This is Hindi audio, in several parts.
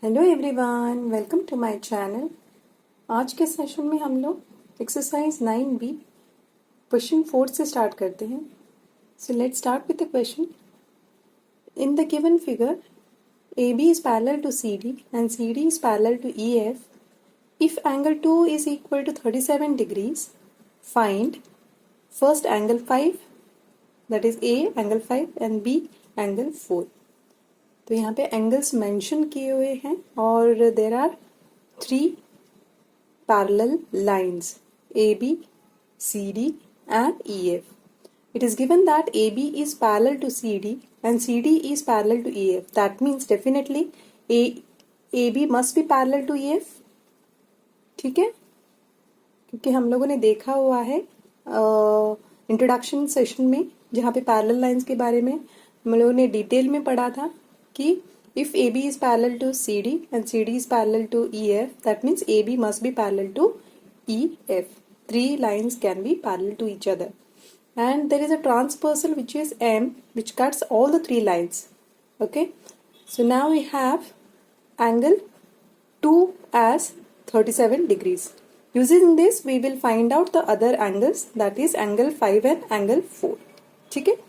Hello everyone, welcome to my channel. आज के सेशन में हम लोग एक्सरसाइज 9B क्वेश्चन 4 से स्टार्ट करते हैं। So let's start with the question. In the given figure AB is parallel to CD and CD is parallel to EF. If angle 2 is equal to 37 degrees, find first angle 5, that is A angle 5 and B angle 4. तो यहाँ पे एंगल्स मेंशन किए हुए हैं और there are 3 parallel lines AB, CD and EF. It is given that AB is parallel to CD and CD is parallel to EF. That means definitely AB must be parallel to EF. ठीक है, क्योंकि हम लोगों ने देखा हुआ है इंट्रोडक्शन सेशन में जहाँ पे पैरेलल लाइंस के बारे में हम लोगों ने डिटेल में पढ़ा था कि if AB is parallel to CD and CD is parallel to EF, that means AB must be parallel to EF. Three lines can be parallel to each other. And there is a transversal which is M, which cuts all the three lines. Okay. So now we have angle 2 as 37 degrees. Using this, we will find out the other angles, that is angle 5 and angle 4. ठीक है.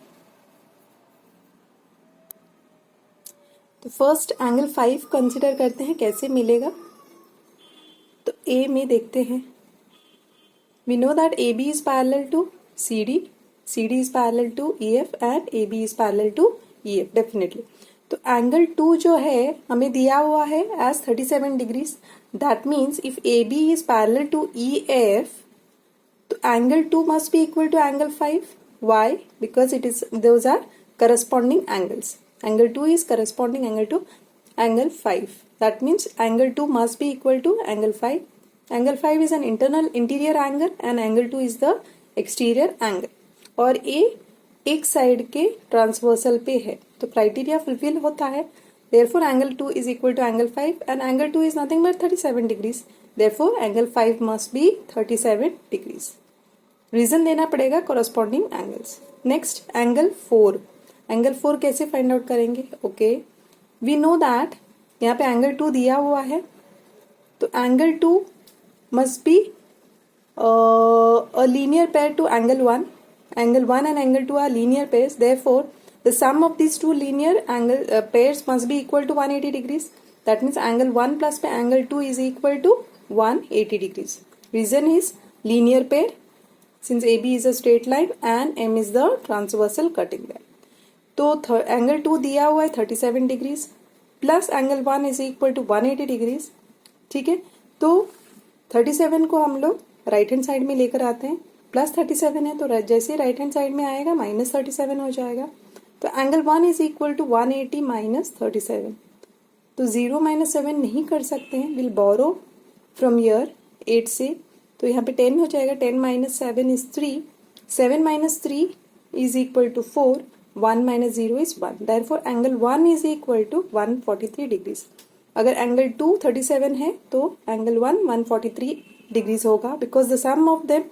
तो फर्स्ट एंगल 5 कंसिडर करते हैं, कैसे मिलेगा। तो ए में देखते हैं, we know that A B is parallel to C D, C D is parallel to E F and A B is parallel to E F definitely. तो एंगल 2 जो है हमें दिया हुआ है as 37 degrees. That means if A B is parallel to E F, तो angle 2 must be equal to angle 5. Why? Because it is those are corresponding angles. Angle 2 is corresponding angle to angle 5. That means angle 2 must be equal to angle 5. Angle 5 is an interior angle and angle 2 is the exterior angle. और A एक साइड के ट्रांसवर्सल पे है, तो क्राइटेरिया फुलफिल होता है. Therefore angle 2 is equal to angle 5 and angle 2 is nothing but 37 degrees. Therefore angle 5 must be 37 degrees. Reason देना पड़ेगा corresponding angles. Next angle 4. Angle 4 कैसे फाइंड आउट करेंगे? ओके, वी नो दैट यहाँ पे एंगल 2 दिया हुआ है, तो angle 2 must be a linear pair to angle 1. Angle 1 and angle 2 are linear pairs. Therefore the sum of this two linear angle pairs must be equal to 180 degrees. That means angle 1 plus पे angle 2 is equal to 180 degrees. Reason is linear pair since AB is a straight line and M is the transversal cutting line. तो एंगल 2 दिया हुआ है 37 degrees plus angle 1 is equal to 180 degrees. ठीक है, तो 37 को हम लोग राइट हैंड साइड में लेकर आते हैं. प्लस 37 है तो जैसे राइट हैंड साइड में आएगा माइनस 37 हो जाएगा. तो angle 1 is equal to 180 minus 37. तो 0 माइनस 7 नहीं कर सकते हैं, विल बोरो फ्रॉम ईयर 8 से. तो यहाँ पे 10 हो जाएगा. 10 minus 7 is 3. 7 minus 3 is equal to 4. 1 minus 0 is 1. Therefore angle 1 is equal to 143 degrees. अगर एंगल 2 37 है तो एंगल 1 143 डिग्रीज होगा, because the sum of them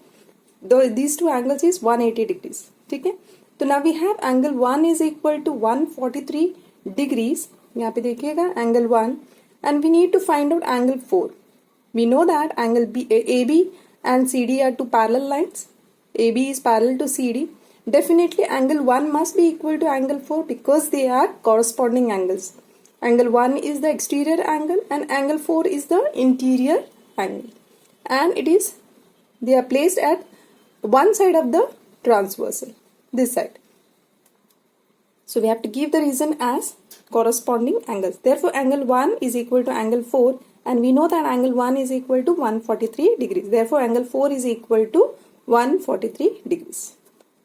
these two angles is 180 degrees. ठीक है, तो now we have angle 1 is equal to 143 degrees. यहाँ पे देखिएगा angle 1 and we need to find out angle 4. We know that angle AB and CD are two parallel lines. AB is parallel to CD. Definitely angle 1 must be equal to angle 4 because they are corresponding angles. Angle 1 is the exterior angle and angle 4 is the interior angle, and they are placed at one side of the transversal, this side. So we have to give the reason as corresponding angles. Therefore angle 1 is equal to angle 4 and we know that angle 1 is equal to 143 degrees. Therefore angle 4 is equal to 143 degrees.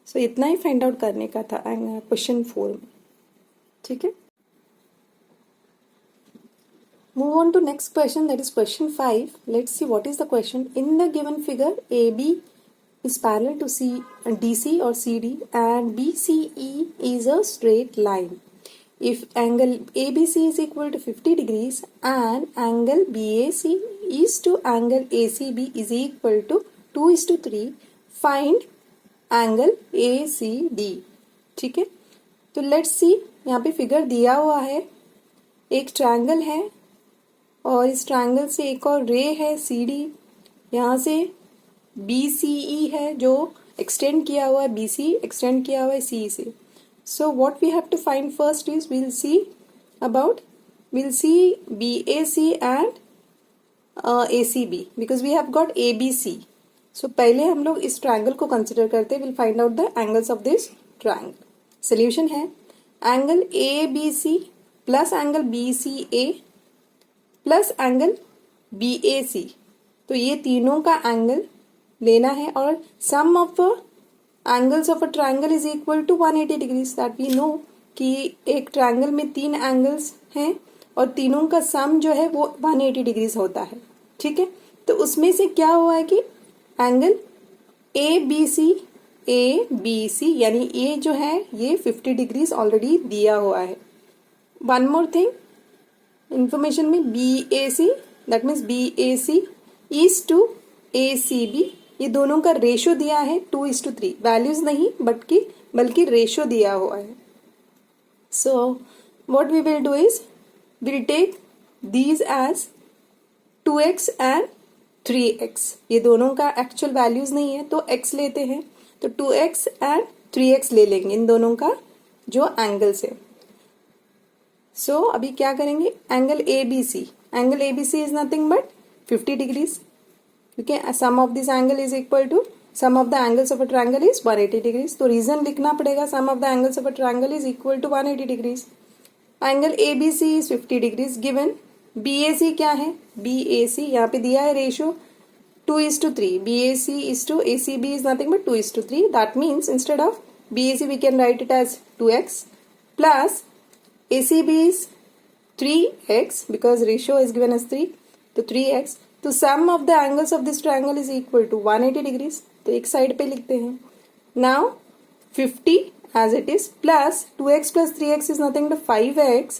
सो इतना ही फाइंड आउट करने का था क्वेश्चन 4 में. ठीक है, move on to next question, that is question 5. Let's see what is the question. In the given figure AB is parallel to DC or CD and BCE is a straight line. If angle ABC is equal to 50 degrees and angle BAC is to angle ACB is equal to 2:3, find angle ACD. ठीक है, तो लेट्स सी, यहाँ पे फिगर दिया हुआ है, एक ट्रायंगल है और इस ट्रायंगल से एक और रे है सी डी, यहाँ से बी सी ई है जो एक्सटेंड किया हुआ है, बी सी एक्सटेंड किया हुआ है सी से. So what we have to find first is we'll see BAC and ACB because we have got ABC. So पहले हम लोग इस ट्रायंगल को कंसिडर करते हैं. Will find out the angles of this triangle. Solution है angle ABC plus angle BCA plus angle BAC. तो ये तीनों का एंगल लेना है और sum of angles of a triangle is equal to 180 degrees. That we know कि एक ट्रायंगल में 3 एंगल्स हैं और तीनों का सम जो है वो 180 डिग्रीज होता है. ठीक है, तो उसमें से क्या हुआ है कि एंगल ए बी सी यानी ए जो है ये 50 डिग्रीज ऑलरेडी दिया हुआ है. वन मोर थिंग इंफॉर्मेशन में BAC that means BAC is to ACB. ये दोनों का रेशो दिया है 2:3. वैल्यूज नहीं बल्कि रेशो दिया हुआ है. So what we will do is we'll take these as 2x and 3x. ये दोनों का एक्चुअल वैल्यूज नहीं है तो x लेते हैं. तो 2x and 3x ले लेंगे इन दोनों का जो एंगल्स है. सो अभी क्या करेंगे angle ABC. Angle ABC is nothing but 50 degrees क्योंकि sum of this angle is equal to sum of the angles of a triangle is 180 degrees. तो रीजन लिखना पड़ेगा sum of the angles of a triangle is equal to 180 degrees. Angle ABC is 50 degrees given. BAC क्या है BAC यहाँ पे दिया है ratio 2:3. BAC is to ACB is nothing but 2:3. That means instead of BAC we can write it as 2x plus ACB is 3x because ratio is given as 3. तो 3x. तो sum of the angles of this triangle is equal to 180 degrees. तो एक साइड पे लिखते हैं. Now 50 as it is plus 2x plus 3x is nothing but 5x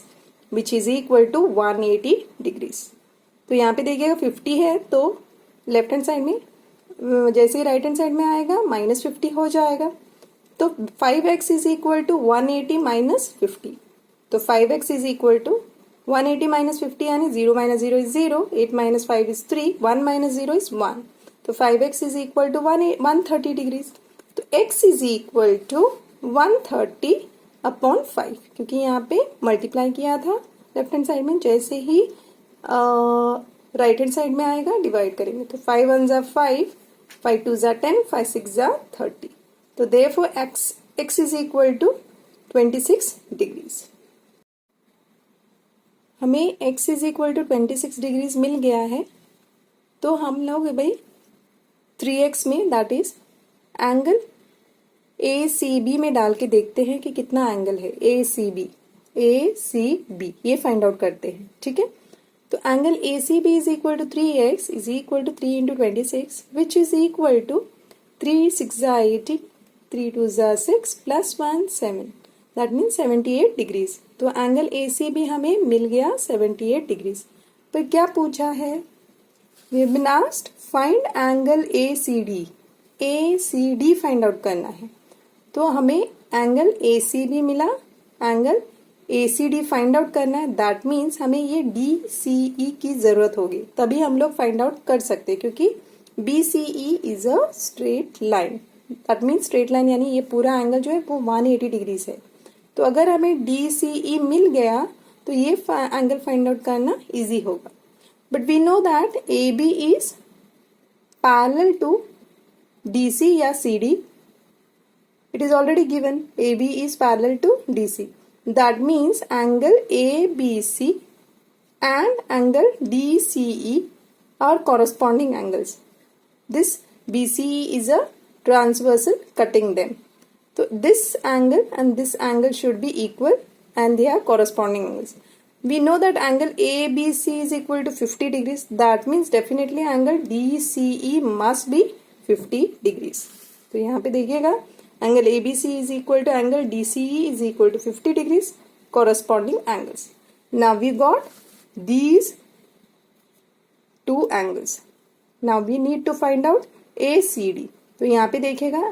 which is equal to 180 degrees. तो यहाँ पे देखिएगा 50 है तो लेफ्ट हैंड साइड में जैसे ही राइट हैंड साइड में आएगा -50 हो जाएगा. तो 5x is equal to 180 minus 50. तो 5x is equal to 180 minus 50 यानी 0 minus 0 is 0. 8 minus 5 is 3. 1 minus 0 is 1. तो 5x is equal to 130 degrees. तो x is equal to 130 upon 5 क्योंकि यहाँ पे मल्टीप्लाई किया था लेफ्ट हैंड साइड में. जैसे ही राइट हैंड साइड में आएगा डिवाइड करेंगे. तो 5 1 जा 5, 5 2 जा 10, 5 6 जा 30. तो therefore x is equal to 26 degrees. हमें x is equal to 26 degrees मिल गया है. तो हम लोग भाई 3x में दैट इज एंगल ACB में डाल के देखते हैं कि कितना एंगल है. ACB ये फाइंड आउट करते हैं. ठीक है, तो angle ACB is equal to 3x is equal to 3 into 26 which is equal to 3 6 जा 80, 3 2 जा 6 प्लस 1 7. That means 78 degrees. तो एंगल ACB हमें मिल गया 78 डिग्रीज. तो क्या पूछा है we have been asked find angle ACD find out करना है. तो हमें एंगल ACB मिला, एंगल ACD फाइंड आउट करना है. दैट मीन्स हमें ये DCE की जरूरत होगी तभी हम लोग फाइंड आउट कर सकते हैं क्योंकि BCE is a straight line. That means straight line यानी ये पूरा एंगल जो है वो 180 डिग्रीज है. तो अगर हमें DCE मिल गया तो ये एंगल फाइंड आउट करना इजी होगा. But we know that AB is parallel to DC या CD. It is already given AB is parallel to DC. That means angle ABC and angle DCE are corresponding angles. This BCE is a transversal cutting them. So this angle and this angle should be equal and they are corresponding angles. We know that angle ABC is equal to 50 degrees. That means definitely angle DCE must be 50 degrees. तो यहाँ पे देखिएगा angle ABC is equal to angle DCE is equal to 50 degrees corresponding angles. Now we got these two angles. Now we need to find out ACD. तो यहाँ पे देखिएगा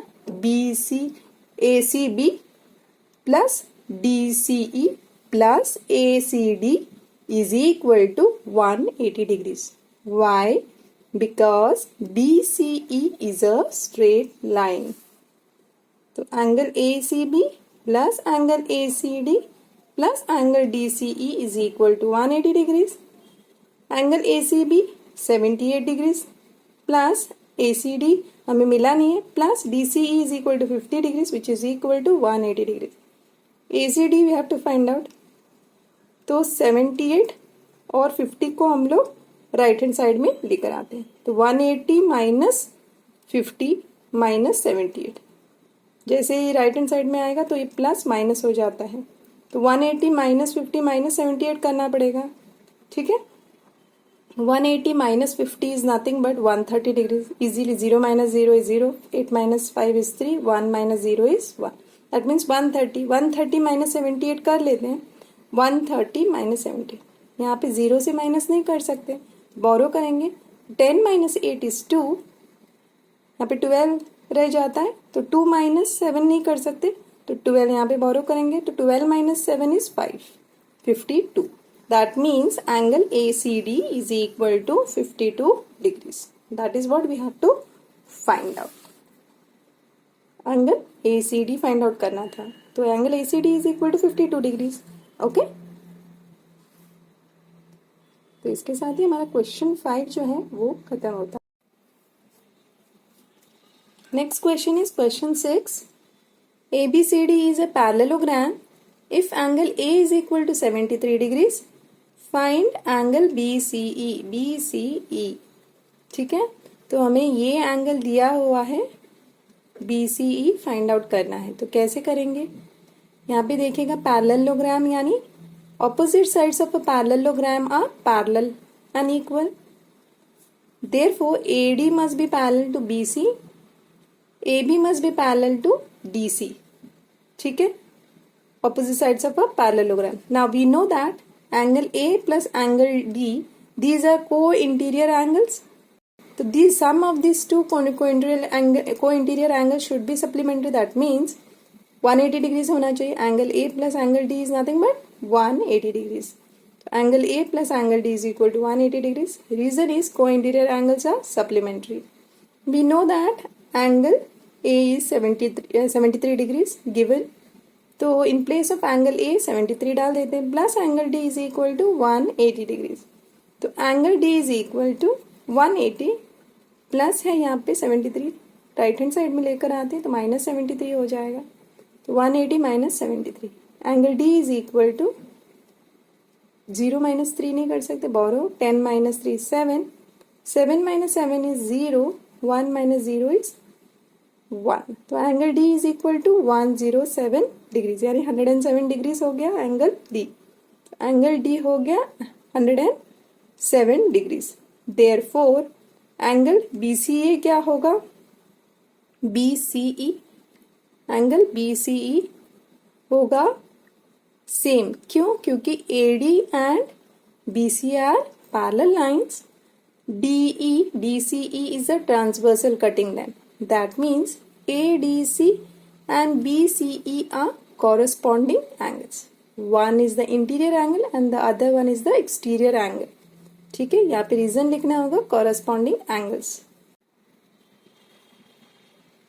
ACB plus DCE plus ACD is equal to 180 degrees. Why? Because BCE is a straight line. तो angle ACB plus angle ACD plus angle DCE is equal to 180 degrees. Angle ACB 78 degrees plus ACD हमें मिला नहीं है plus DCE is equal to 50 degrees which is equal to 180 degrees. ACD we have to find out. तो 78 और 50 को हम लोग राइट हैंड साइड में लेकर आते हैं. तो 180 माइनस 50 माइनस 78 जैसे ही राइट हैंड साइड में आएगा तो ये प्लस माइनस हो जाता है. तो 180 माइनस 50 माइनस 78 करना पड़ेगा. ठीक है. 180 minus 50 is nothing but 130 degrees. Easily 0 minus 0 is 0. 8 minus 5 is 3. 1 minus 0 is 1. That means 130. 130 minus 78 कर लेते हैं. 130 minus 70. यहाँ पे 0 से माइनस नहीं कर सकते. बोरो करेंगे. 10 minus 8 is 2. यहाँ पे 12 रह जाता है. तो 2 minus 7 नहीं कर सकते. तो 12 यहाँ पे बोरो करेंगे. तो 12 minus 7 is 5. 52. That means angle ACD is equal to 52 degrees. That is what we have to find out. Angle ACD find out करना था. तो angle ACD is equal to 52 degrees. Okay? तो इसके साथ ही हमारा क्वेश्चन 5 जो है वो खत्म होता है. Next question is question 6. ABCD is a parallelogram. If angle A is equal to 73 degrees, find angle BCE. BCE. ठीक है. तो हमें ये एंगल दिया हुआ है BCE फाइंड आउट करना है. तो कैसे करेंगे? यहाँ पे देखिएगा पैरेललोग्राम यानी opposite sides of a parallelogram are parallel and equal. Therefore, AD must be parallel to BC. AB must be parallel to DC. ठीक है. Opposite sides of a parallelogram. Now we know that angle A plus angle D, these are co-interior angles. So the sum of these two co-interior angles should be supplementary. That means 180 degrees होना चाहिए. Angle A plus angle D is nothing but 180 degrees. So angle A plus angle D is equal to 180 degrees. Reason is co-interior angles are supplementary. We know that angle A is 73 degrees given. तो in place of angle A 73 डाल देते हैं plus angle D is equal to 180 degrees. तो angle D is equal to 180 plus है यहाँ पे 73 राइट हैंड साइड में लेकर आते हैं तो माइनस 73 हो जाएगा. तो 180 minus 73. Angle D is equal to 0 minus 3 नहीं कर सकते borrow. 10 minus 3 7. 7 minus 7 is 0. 1 minus 0 is 1. तो angle D is equal to 107 degrees यानी 107 डिग्रीज हो गया एंगल डी. एंगल डी हो गया 107 डिग्रीज. देयरफॉर एंगल बीसीए क्या होगा? बीसीई एंगल बीसीई होगा सेम. क्यों? क्योंकि AD and BC are parallel lines. DE DCE is a transversal cutting line. That means ADC and BCE are corresponding angles. One is the interior angle and the other one is the exterior angle. ठीक है. यहाँ पे रीजन लिखना होगा corresponding angles.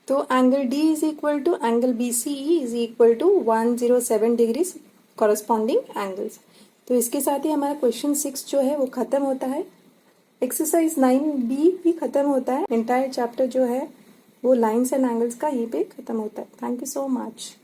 तो angle D is equal to angle BCE is equal to 107 degrees corresponding angles. तो इसके साथ ही हमारा क्वेश्चन 6 जो है वो खत्म होता है. एक्सरसाइज 9B भी खत्म होता है. एंटायर चैप्टर जो है वो लाइन्स एंड एंगल्स का यहीं पे खत्म होता है. Thank you so much.